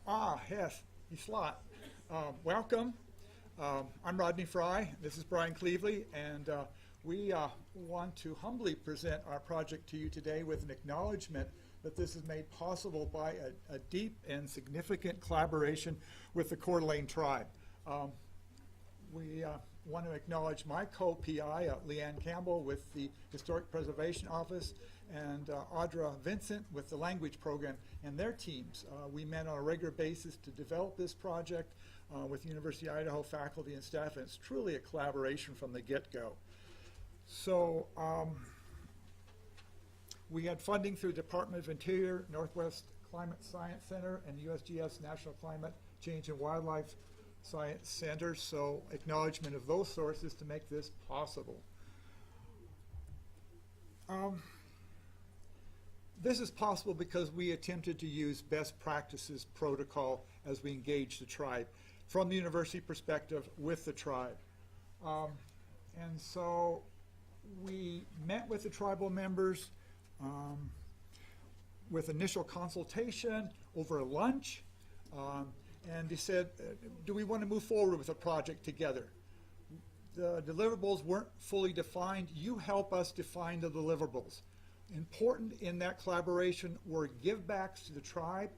Yes, Slot. Welcome. I'm Rodney Frey. This is Cleveley, and we want to humbly present our project to you today with an acknowledgement that this is made possible by a deep and significant collaboration with the Coeur d'Alene tribe. We want to acknowledge my co-PI, Leanne Campbell with the Historic Preservation Office, and Audra Vincent with the Language Program and their teams. We met on a regular basis to develop this project with University of Idaho faculty and staff, and it's truly a collaboration from the get-go. So we had funding through the Department of Interior, Northwest Climate Science Center, and USGS National Climate Change and Wildlife Science Center, so acknowledgement of those sources to make this possible. This is possible because we attempted to use best practices protocol as we engage the tribe from the university perspective with the tribe. And so we met with the tribal members with initial consultation over lunch, and they said, do we want to move forward with a project together? The deliverables weren't fully defined. You help us define the deliverables. Important in that collaboration were givebacks to the tribe,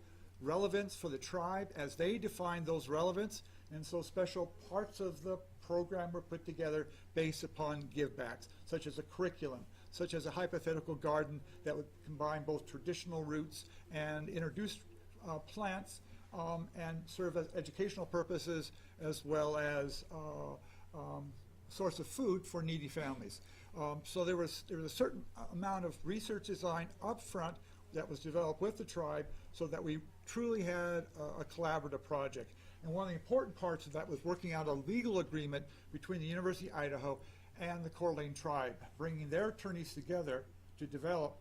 relevance for the tribe as they define those relevance, and so special parts of the program were put together based upon givebacks, such as a curriculum, such as a hypothetical garden that would combine both traditional roots and introduce plants and serve as educational purposes as well as source of food for needy families. So there was a certain amount of research design up front that was developed with the tribe so that we truly had a collaborative project. And one of the important parts of that was working out a legal agreement between the University of Idaho and the Coeur d'Alene tribe, bringing their attorneys together to develop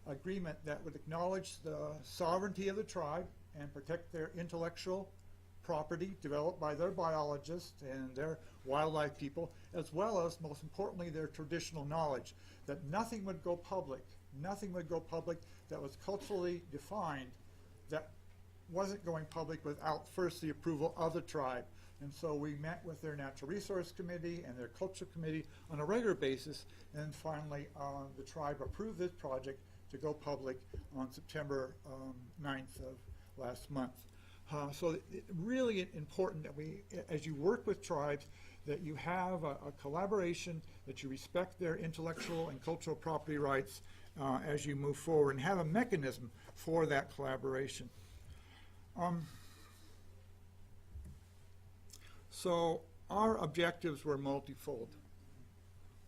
an agreement that would acknowledge the sovereignty of the tribe and protect their intellectual property developed by their biologists and their wildlife people, as well as, most importantly, their traditional knowledge, that nothing would go public that was culturally defined that wasn't going public without first the approval of the tribe. And so we met with their Natural Resource Committee and their Culture Committee on a regular basis, and finally the tribe approved this project to go public on September 9th of last month. So really important that we, as you work with tribes, that you have a collaboration, that you respect their intellectual and cultural property rights as you move forward, and have a mechanism for that collaboration. So our objectives were multifold.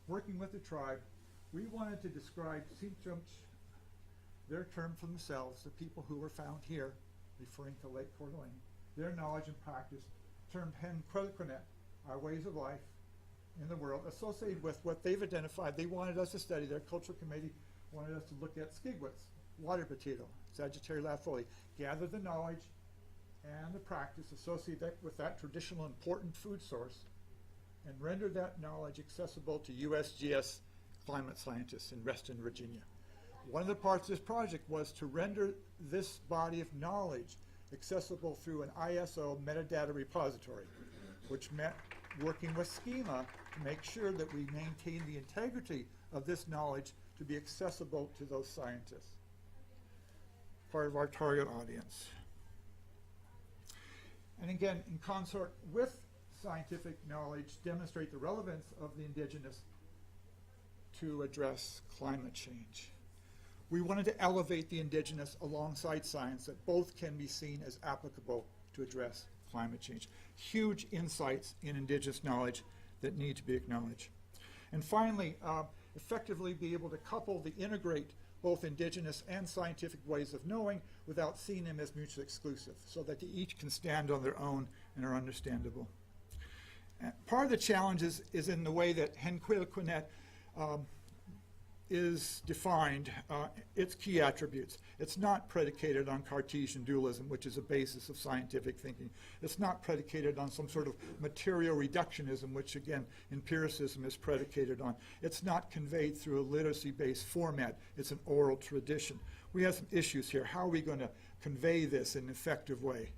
Working with the tribe, we wanted to describe Tsimshians, their term for themselves, the people who were found here, referring to Lake Coeur d'Alene, their knowledge and practice, termed Henquilquinet, our ways of life in the world, associated with what they've identified. They wanted us to study, their cultural committee wanted us to look at skigwits, water potato, Sagittarius lafoli, gather the knowledge and the practice associated with that traditional important food source, and render that knowledge accessible to USGS climate scientists in Reston, Virginia. One of the parts of this project was to render this body of knowledge accessible through an ISO metadata repository, which meant working with schema to make sure that we maintain the integrity of this knowledge to be accessible to those scientists, part of our target audience. And again, in consort with scientific knowledge, demonstrate the relevance of the indigenous to address climate change. We wanted to elevate the indigenous alongside science, that both can be seen as applicable to address climate change. Huge insights in indigenous knowledge that need to be acknowledged. And finally, effectively be able to couple the integrate both indigenous and scientific ways of knowing without seeing them as mutually exclusive, so that they each can stand on their own and are understandable. Part of the challenge is in the way that Henquilquinet is defined, its key attributes. It's not predicated on Cartesian dualism, which is a basis of scientific thinking. It's not predicated on some sort of material reductionism, which again, empiricism is predicated on. It's not conveyed through a literacy-based format. It's an oral tradition. We have some issues here. How are we going to convey this in an effective way?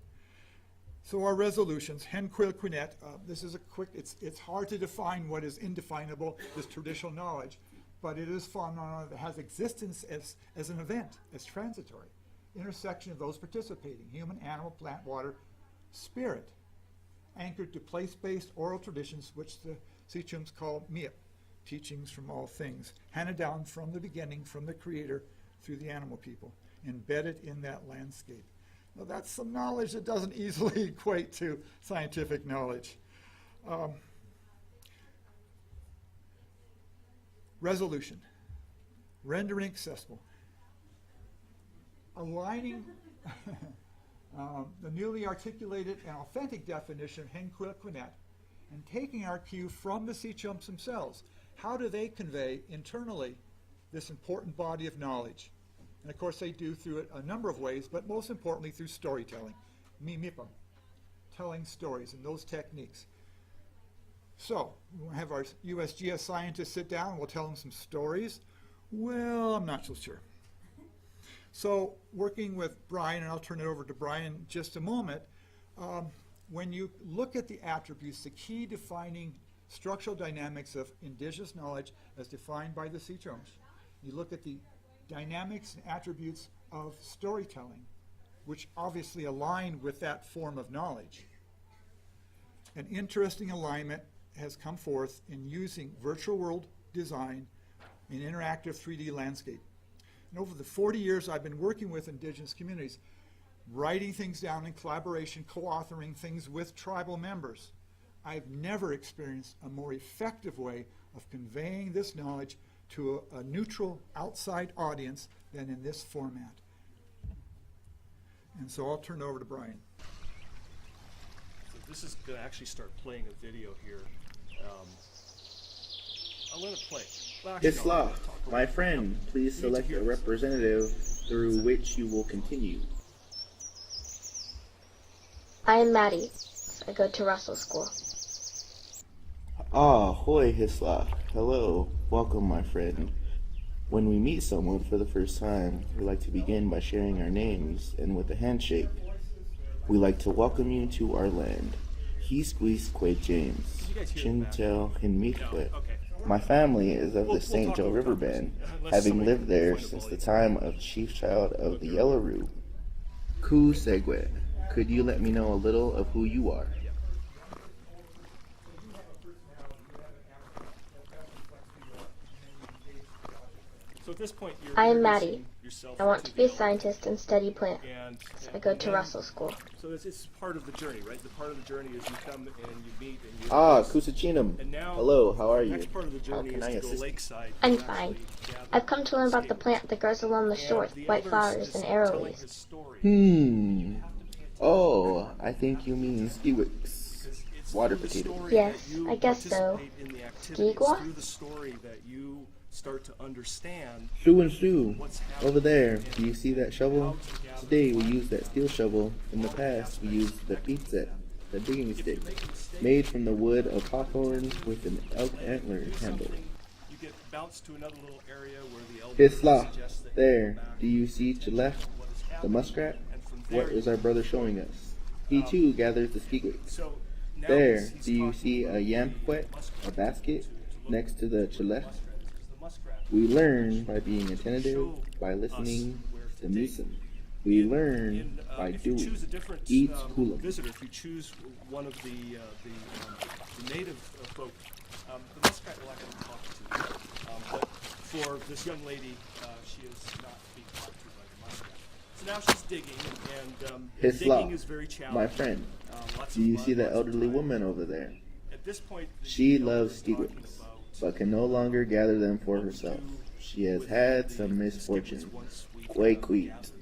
So our resolutions, hen, quill, quinette, this is a quick, it's hard to define what is indefinable, this traditional knowledge, but it is phenomena that has existence as an event, as transitory. Intersection of those participating, human, animal, plant, water, spirit, anchored to place-based oral traditions, which the Sichums call miep, teachings from all things, handed down from the beginning, from the Creator, through the animal people, embedded in that landscape. Now that's some knowledge that doesn't easily equate to scientific knowledge. Resolution, rendering accessible, aligning the newly articulated and authentic definition of hen, quill, quinette, and taking our cue from the sea chumps themselves. How do they convey internally this important body of knowledge? And of course they do through it a number of ways, but most importantly through storytelling, mimipam, telling stories and those techniques. So, we'll have our USGS scientists sit down and we'll tell them some stories. Well, I'm not so sure. So, working with Brian, and I'll turn it over to Brian in just a moment, when you look at the attributes, the key defining structural dynamics of indigenous knowledge as defined by the Sichums, you look at the dynamics and attributes of storytelling, which obviously align with that form of knowledge. An interesting alignment has come forth in using virtual world design in interactive 3D landscape. And over the 40 years I've been working with indigenous communities, writing things down in collaboration, co-authoring things with tribal members, I've never experienced a more effective way of conveying this knowledge to a neutral outside audience than in this format. And so I'll turn it over to Brian. So this is going to actually start playing a video here. I'll let it play. Well, actually, Isla, my friend, please select a representative through which you will continue. I am Maddie. I go to Russell School. Ah, hoi, Hisla. Hello. Welcome, my friend. When we meet someone for the first time, we like to begin by sharing our names and with a handshake. We like to welcome you to our land. He squeezed Quay James. Chintel Hinmique. My family is of the St. Joe River Band, having lived there since the time of Chief Child of the Yellow Root. Ku Segwe, could you let me know a little of who you are? So at this point, I am Maddie. I want to be a scientist and study plants. So I go to then, Russell School. So it's part of the journey, right? The part of the journey is you come and you meet and you. Ah, Kusachinam. Hello, how are the you? next part of the journey How can I is to go assist? lakeside. I'm and fine. actually gather I've come to learn about the plant that grows along the shore with the white elders flowers is and telling arrow his leaves. story. Oh, I think you mean skiwix. It's Water through the potato. story Yes, that you I guess so. participate in the activity. Skigwa? It's through the story that you start to understand Sue and Sue, what's happening. over there, and do you see that shovel? how to gather Today we flowers. use that steel shovel. In the past we used the pizza, the digging If you stick, make a mistake, made from the wood of hawthorn with an elk antler do handle. something, you get bounced to another little area where the elders Hisla, suggest that you there, go back do you see and to left what is the happening, muskrat? and from What there is you our can brother go. showing us? He too gathers the skiwix. So now There, he's do you talking see about a yam the quet, muskrat, a basket, to look next to the at the chilef? muskrat, because the muskrat We learn by being attentive, show by us listening where to to dig. music. We learn by if you doing. choose a different Eat hula. visitor, if you choose one of the native folk, the muskrat will actually talk to you. But for this young lady, she is not being talked to by the muskrat. So now she's digging, and Hisla, digging is very challenging. my friend, Lots do of you mud, see that lots of elderly time. woman over there? At this point, the She elder loves is talking skiwix, about but can no longer gather them for what to herself. do She has with had the some skiwix misfortune. once we Quite gather queet. them.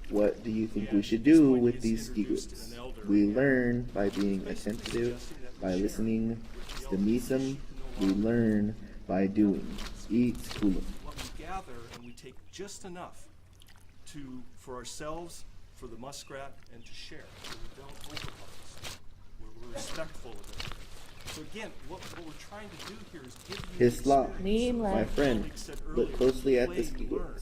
What do you think we And should at this do point, with he's these introduced skiwix? an elder, We and learn by being basically attentive, suggesting that we by share listening, with the stemism. elders. We learn by doing. Eat hula. What we gather, and we take just enough for ourselves, for the muskrat, and to share. So we don't overharvest. We're respectful of it. So again, what we're trying to do here is give you His the slaw. experience. So My like friend, colleague said look earlier, closely at play, the you learn. skiwix.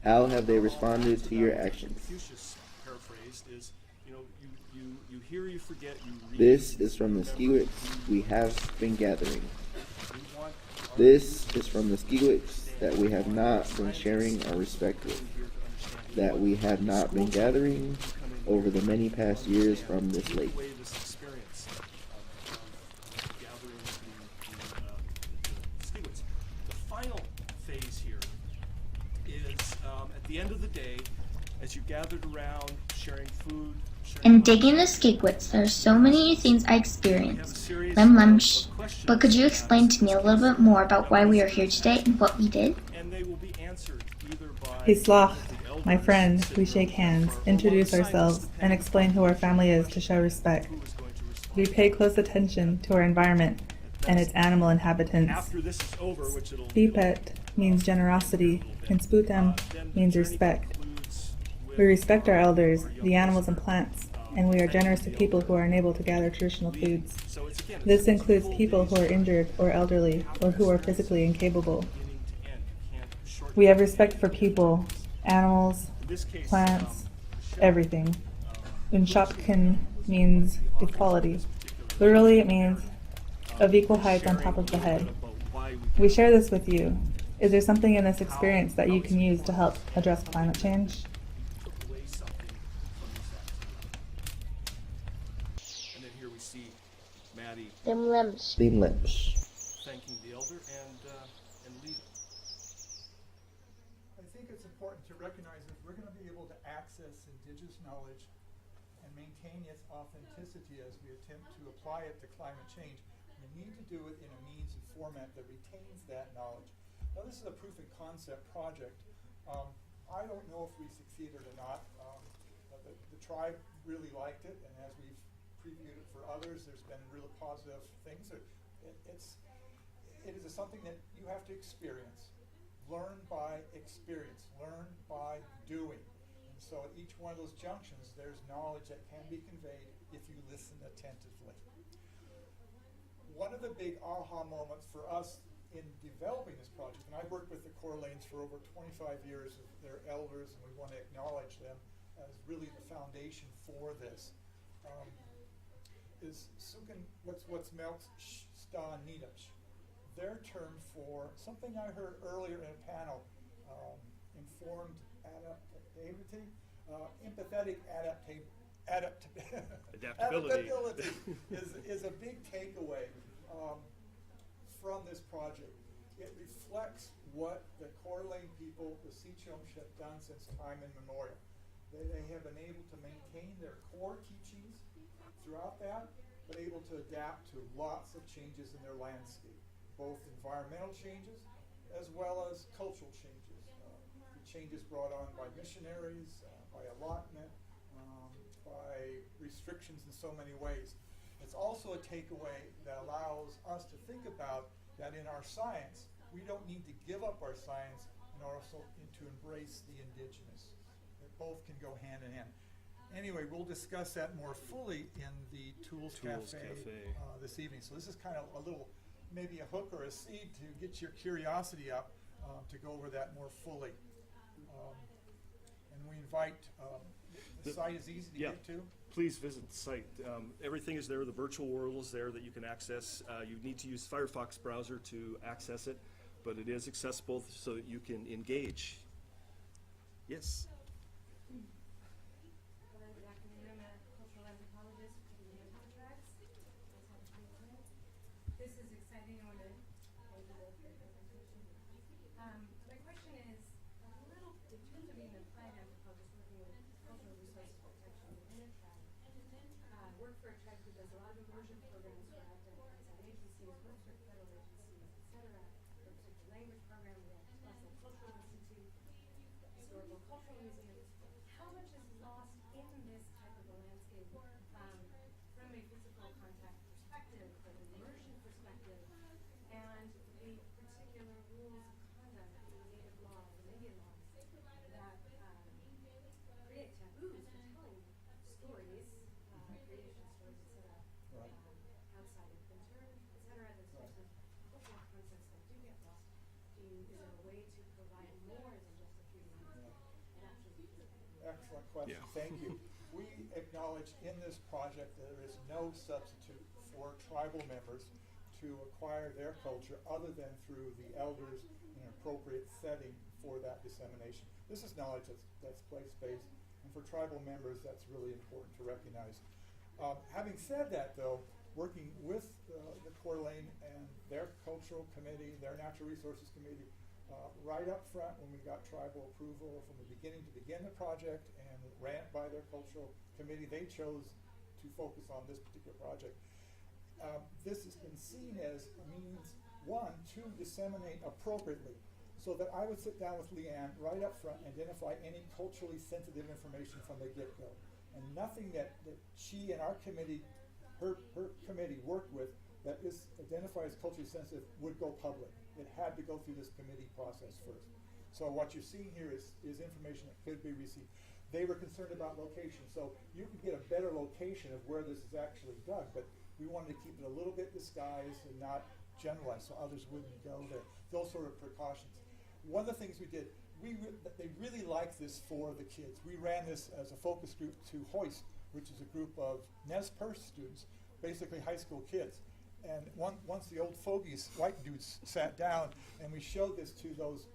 How have they responded to your What actions? Confucius paraphrased is you know, you hear, you forget, you read. This is from the Skiwicks we have been gathering. This is from the Skiwicks that we have not been sharing our respect with, that we have not been gathering over the many past years from this lake. This experience of gathering the Skiwicks. The final phase here is at the end of the day, as you gathered around, sharing food. In digging the Skiwicks, there are so many new things I experienced. But could you explain to me a little bit more about why we are here today and what we did? And they will be answered either by Hislach, my friend, we shake hands, introduce ourselves, and explain who our family is to show respect. We pay close attention to our environment and its animal inhabitants. after this is over, which it'll Pipet means generosity, and Sputam means respect. We respect our elders, the animals and plants, and we are generous to people who are unable to gather traditional foods. This includes people who are injured or elderly, or who are physically incapable. We have respect for people, animals, plants, everything. Unshopkin means equality. Literally, it means of equal height on top of the head. We share this with you. Is there something in this experience that you can use to help address climate change? And then here we see Maddie Them limbs. Thin lips. thanking the elder and leading. I think it's important to recognize if we're going to be able to access indigenous knowledge and maintain its authenticity as we attempt to apply it to climate change, we need to do it in a means and format that retains that knowledge. Now, this is a proof of concept project. I don't know if we succeeded or not. The tribe really liked it, and as we've previewed it for others, there's been really positive things. It is something that you have to experience. Learn by experience. Learn by doing. And so at each one of those junctions, there's knowledge that can be conveyed if you listen attentively. One of the big aha moments for us in developing this project, and I've worked with the Coeur d'Alenes for over 25 years as their elders, and we want to acknowledge them as really the foundation for this, is Sukin, what's Melk's Sta Nidach, their term for something I heard earlier in a panel, informed adaptability, empathetic Adaptability. is a big takeaway from this project. It reflects what the Coeur d'Alene people, the Sichomsh, have done since time immemorial. They have been able to maintain their core teachings throughout that, but able to adapt to lots of changes in their landscape, both environmental changes as well as cultural changes. The changes brought on by missionaries, by allotment, by restrictions in so many ways. It's also a takeaway that allows us to think about that in our science, we don't need to give up our science and also to embrace the indigenous. That both can go hand in hand. Anyway, we'll discuss that more fully in the Tools Cafe. This evening. So this is kind of a little, maybe a hook or a seed to get your curiosity up to go over that more fully. And we invite, the site is easy to get to. Please visit the site. Everything is there. The virtual world is there that you can access. You need to use Firefox browser to access it, but it is accessible so that you can engage. Yes. This is exciting. I want to thank you both for your presentation. My question is a little, in terms of being an applied anthropologist working with cultural resource protection within a tribe, work for a tribe who does a lot of immersion programs for outside agencies, works with federal agencies, etc., works with the language program, we have National Cultural Institute, historical cultural museums. How much is lost in this type of a landscape from a physical contact perspective, from an immersion perspective, and the particular rules of conduct, the native laws, the Indian laws, that create taboos for telling stories, creation stories, etc., outside of winter, etc., those sorts of cultural concepts that do get lost. Is there a way to provide more than just a 3D landscape and actually use it? Excellent question. Thank you. we acknowledge in this project that there is no substitute for tribal members to acquire their culture other than through the elders in an appropriate setting for that dissemination. This is knowledge that's place-based, and for tribal members, that's really important to recognize. Having said that, though, working with the Coeur d'Alene and their cultural committee, their natural resources committee, right up front when we got tribal approval from the beginning to begin the project and ran it by their cultural committee, they chose to focus on this particular project. This has been seen as a means, one, to disseminate appropriately, so that I would sit down with Leanne right up front and identify any culturally sensitive information from the get-go. And nothing that she and our committee, her committee worked with that is identified as culturally sensitive would go public. It had to go through this committee process first. So what you're seeing here is information that could be received. They were concerned about location, so you can get a better location of where this is actually dug, but we wanted to keep it a little bit disguised and not generalized so others wouldn't go there. Those sort of precautions. One of the things we did, they really liked this for the kids. We ran this as a focus group to Hoist, which is a group of Nez Perce students, basically high school kids. And once the old fogies, white dudes, sat down and we showed this to those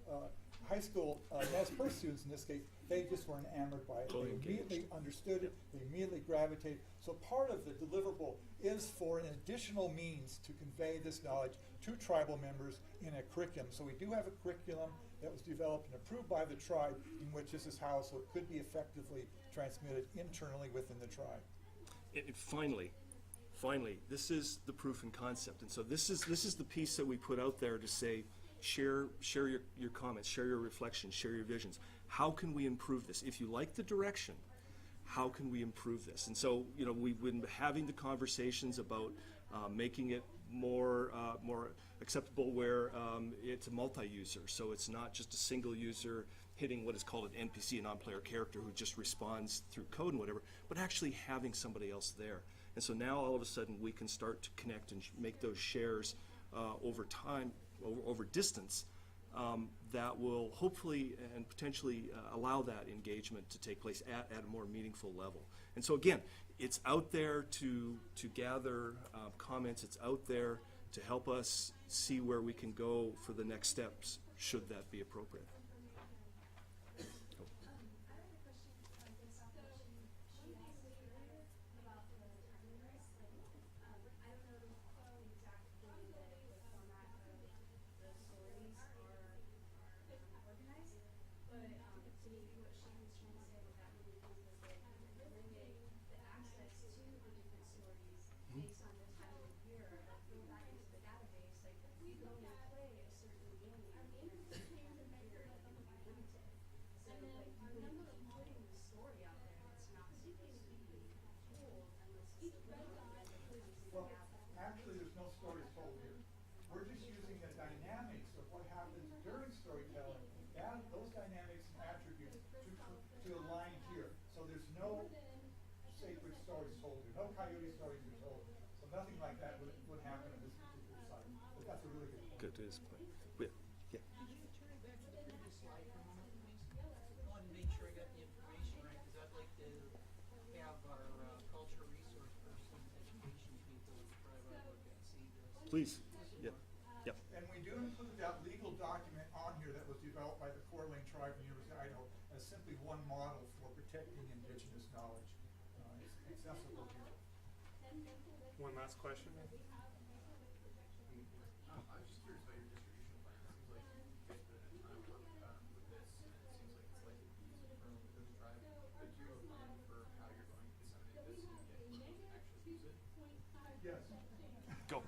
high school Nez Perce students in this case, they just were enamored by it. They immediately understood it. They immediately gravitated. So part of the deliverable is for an additional means to convey this knowledge to tribal members in a curriculum. So we do have a curriculum that was developed and approved by the tribe in which this is housed, so it could be effectively transmitted internally within the tribe. And finally, this is the proof in concept. And so this is the piece that we put out there to say, share your comments, share your reflections, share your visions. How can we improve this? If you like the direction, how can we improve this? And so, you know, we've been having the conversations about making it more acceptable where it's a multi-user. So it's not just a single user hitting what is called an NPC, a non-player character who just responds through code and whatever, but actually having somebody else there. And so now all of a sudden we can start to connect and make those shares over time, over distance, that will hopefully and potentially allow that engagement to take place at a more meaningful level. And so again, it's out there to gather comments. It's out there to help us see where we can go for the next steps, should that be appropriate. Well, actually, there's no stories told here. We're just using the dynamics of what happens during storytelling, those dynamics and attributes to align here. So there's no sacred stories told here, no coyote stories are told. So nothing like that would happen at this particular site. But that's a really good point. Good to his point. Yeah. Could you turn it back to the previous slide for a moment, please? I want to make sure I got the information right, because I'd like to have our culture resource person, education people, try to look and see this. Please. Yep. Yep. And we do include that legal document on here that was developed by the Coeur d'Alene Tribe and University of Idaho as simply one model for protecting indigenous knowledge. It's accessible here. One last question. I'm just curious about your distribution plan. It seems like you guys put in a ton of work with this, and it seems like it's likely to be used for the tribe. But do you have a plan for how you're going to disseminate this and get people to actually use it? Yes. Go.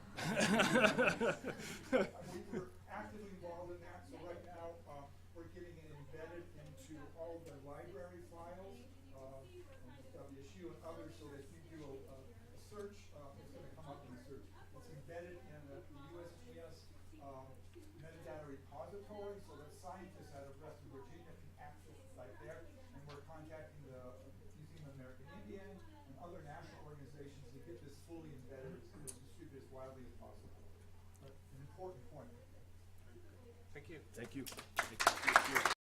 We were actively involved in that, so right now we're getting it embedded into all the library files, WSU and others, so that if you do a search, it's going to come up in the search. It's embedded in the USGS metadata repository, so that scientists out of Western Virginia can access it right there. And we're contacting the Museum of American Indian and other national organizations to get this fully embedded and distributed as widely as possible. But an important point. Thank you. Thank you.